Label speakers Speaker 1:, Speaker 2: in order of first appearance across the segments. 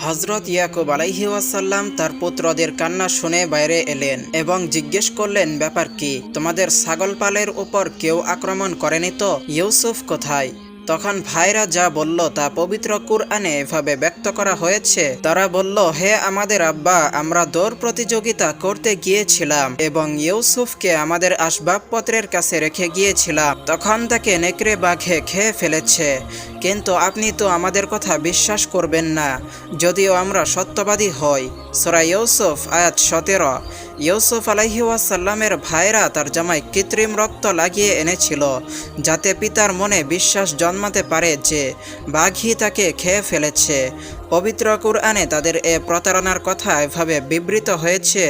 Speaker 1: হযরত ইয়াকুব আলাইহি ওয়াসাল্লাম তার পুত্রদের কান্না শুনে বাইরে এলেন এবং জিজ্ঞেস করলেন, ব্যাপার কি? তোমাদের ছাগল পালের উপর কেউ আক্রমণ করেনি তো? ইউসুফ কোথায়? তখন ভাইরা যা বলল তা পবিত্র কুরআনে এভাবে ব্যক্ত করা হয়েছে। তারা বলল, হে আমাদের আব্বা, আমরা দৌড় প্রতিযোগিতা করতে গিয়েছিলাম এবং ইউসুফকে আমাদের আসবাবপত্রের কাছে রেখে গিয়েছিলাম, তখন তাকে নেকড়ে বাঘে খেয়ে ফেলেছে। কিন্তু আপনি তো আমাদের কথা বিশ্বাস করবেন না, যদিও আমরা সত্যবাদী হই। সূরা ইউসুফ আয়াত 17। ইউসুফ আলাইহি ওয়াসাল্লামের ভাইরা তার জামায় কৃত্রিম রক্ত লাগিয়ে এনেছিল, যাতে পিতার মনে বিশ্বাস জন্মাতে পারে যে বাঘই তাকে খেয়ে ফেলেছে। পবিত্র কুরআনে তাদের এ প্রতারণার কথা এভাবে বিবৃত হয়েছে,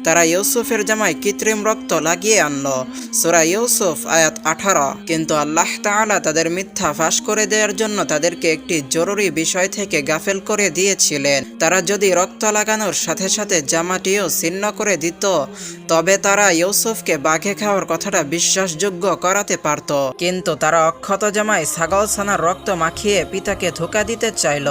Speaker 1: তারা ইউসুফের জামায় কৃত্রিম রক্ত লাগিয়ে আনল। সূরা ইউসুফ আয়াত 18। কিন্তু আল্লাহ তাআলা তাদের মিথ্যা ফাঁস করে দেওয়ার জন্য তাদেরকে একটি জরুরি বিষয় থেকে গাফেল করে দিয়েছিলেন। তারা যদি রক্ত লাগানোর সাথে সাথে জামাটিও ছিন্ন করে দিত, তবে তারা ইউসুফকে বাঘে খাওয়ার কথাটা বিশ্বাসযোগ্য করাতে পারত। কিন্তু তারা অক্ষত জামায় ছাগল ছানার রক্ত মাখিয়ে পিতাকে ধোঁকা দিতে চাইল।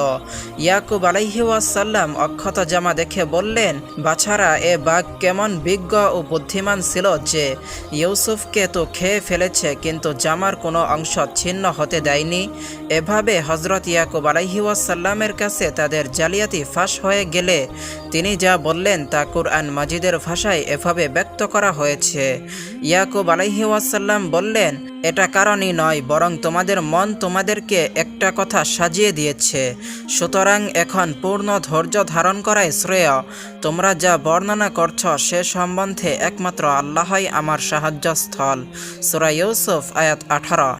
Speaker 1: ইয়াকুব আলাইহি ওয়াসাল্লাম অক্ষত জামা দেখে বললেন, বাছারা, এ বাঘ কেমন বিজ্ঞ ও বুদ্ধিমান ছিল যে ইউসুফকে তো খেয়ে ফেলেছে, কিন্তু জামার কোনো অংশ ছিন্ন হতে দেয়নি। এভাবে হযরত ইয়াকুব আলাইহি ওয়াসাল্লামের কাছে তাদের জালিয়াতি ফাঁস হয়ে গেলে তিনি যা বললেন তা কুরআন মাজিদের ভাষায় এভাবে ব্যক্ত করা হয়েছে। ইয়াকুব আলাইহি ওয়াসাল্লাম বললেন, এটা কারণই নয়, বরং তোমাদের মন তোমাদেরকে একটা কথা সাজিয়ে দিয়েছে। সুতরাং এখন পূর্ণ ধৈর্য ধারণ করাই শ্রেয়। তোমরা যা বর্ণনা করছ সে সম্বন্ধে একমাত্র আল্লাহই আমার সাহায্যস্থল। সূরা ইউসুফ আয়াত 18।